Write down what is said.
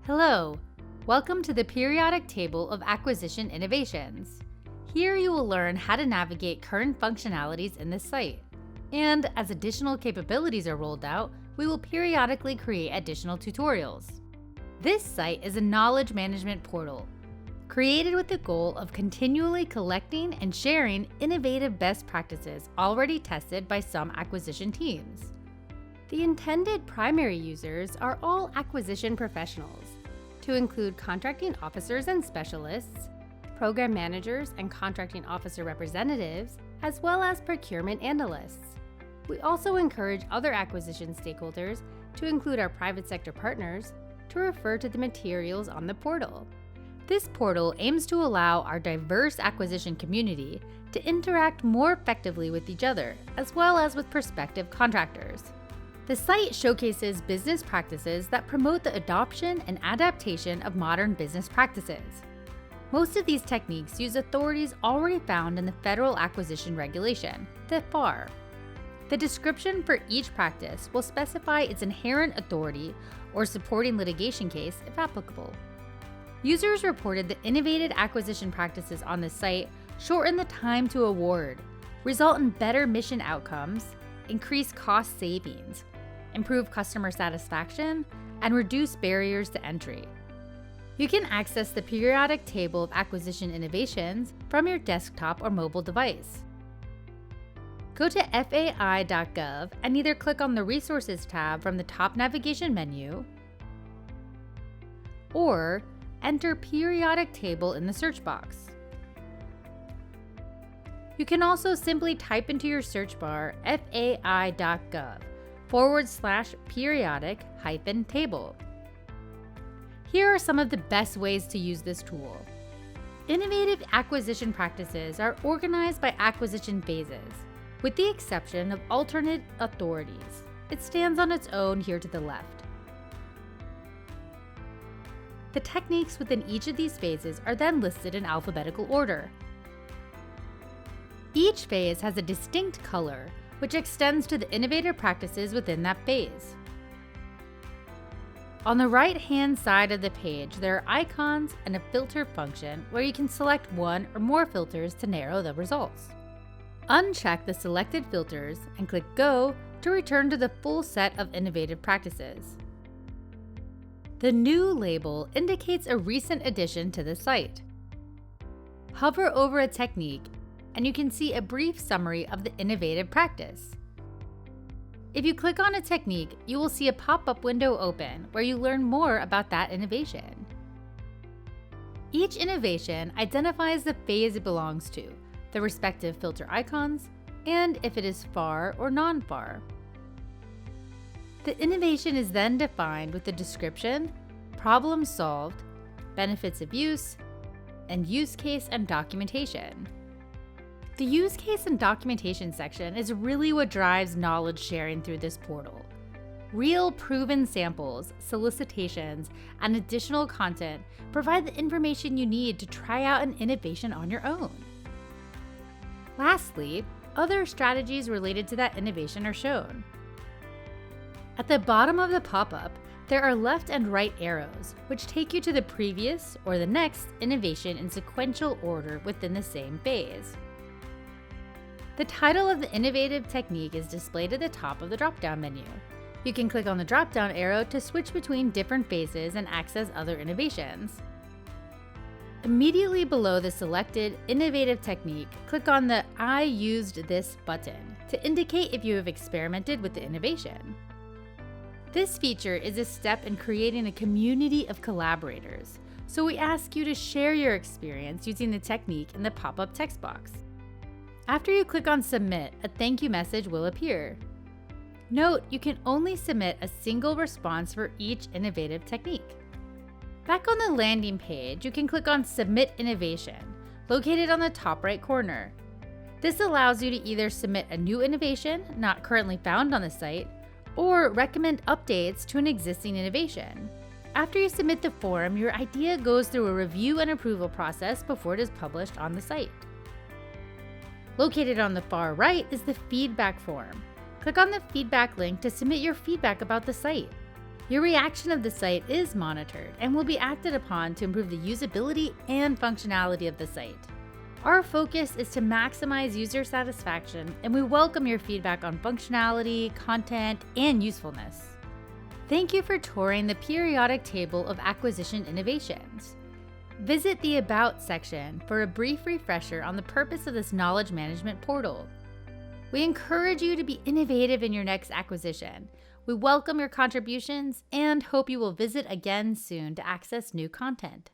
Hello, welcome to the periodic table of acquisition innovations. Here you will learn how to navigate current functionalities in this site. And as additional capabilities are rolled out, we will periodically create additional tutorials. This site is a knowledge management portal, created with the goal of continually collecting and sharing innovative best practices already tested by some acquisition teams. The intended primary users are all acquisition professionals, to include contracting officers and specialists, program managers and contracting officer representatives, as well as procurement analysts. We also encourage other acquisition stakeholders, to include our private sector partners, to refer to the materials on the portal. This portal aims to allow our diverse acquisition community to interact more effectively with each other, as well as with prospective contractors. The site showcases business practices that promote the adoption and adaptation of modern business practices. Most of these techniques use authorities already found in the Federal Acquisition Regulation, the FAR. The description for each practice will specify its inherent authority or supporting litigation case if applicable. Users reported that innovative acquisition practices on the site shorten the time to award, result in better mission outcomes, increase cost savings, improve customer satisfaction, and reduce barriers to entry. You can access the periodic table of acquisition innovations from your desktop or mobile device. Go to fai.gov and either click on the Resources tab from the top navigation menu, or enter Periodic Table in the search box. You can also simply type into your search bar fai.gov/periodic-table. Here are some of the best ways to use this tool. Innovative acquisition practices are organized by acquisition phases, with the exception of alternate authorities. It stands on its own here to the left. The techniques within each of these phases are then listed in alphabetical order. Each phase has a distinct color, which extends to the innovative practices within that phase. On the right-hand side of the page, there are icons and a filter function where you can select one or more filters to narrow the results. Uncheck the selected filters and click Go to return to the full set of innovative practices. The new label indicates a recent addition to the site. Hover over a technique and you can see a brief summary of the innovative practice. If you click on a technique, you will see a pop-up window open where you learn more about that innovation. Each innovation identifies the phase it belongs to, the respective filter icons, and if it is FAR or non-FAR. The innovation is then defined with the description, problem solved, benefits of use, and use case and documentation. The use case and documentation section is really what drives knowledge sharing through this portal. Real proven samples, solicitations, and additional content provide the information you need to try out an innovation on your own. Lastly, other strategies related to that innovation are shown. At the bottom of the pop-up, there are left and right arrows, which take you to the previous or the next innovation in sequential order within the same phase. The title of the innovative technique is displayed at the top of the drop-down menu. You can click on the drop-down arrow to switch between different phases and access other innovations. Immediately below the selected innovative technique, click on the I used this button to indicate if you have experimented with the innovation. This feature is a step in creating a community of collaborators, so we ask you to share your experience using the technique in the pop-up text box. After you click on Submit, a thank you message will appear. Note, you can only submit a single response for each innovative technique. Back on the landing page, you can click on Submit Innovation, located on the top right corner. This allows you to either submit a new innovation not currently found on the site, or recommend updates to an existing innovation. After you submit the form, your idea goes through a review and approval process before it is published on the site. Located on the far right is the feedback form. Click on the feedback link to submit your feedback about the site. Your reaction of the site is monitored and will be acted upon to improve the usability and functionality of the site. Our focus is to maximize user satisfaction, and we welcome your feedback on functionality, content, and usefulness. Thank you for touring the periodic table of acquisition innovations. Visit the About section for a brief refresher on the purpose of this knowledge management portal. We encourage you to be innovative in your next acquisition. We welcome your contributions and hope you will visit again soon to access new content.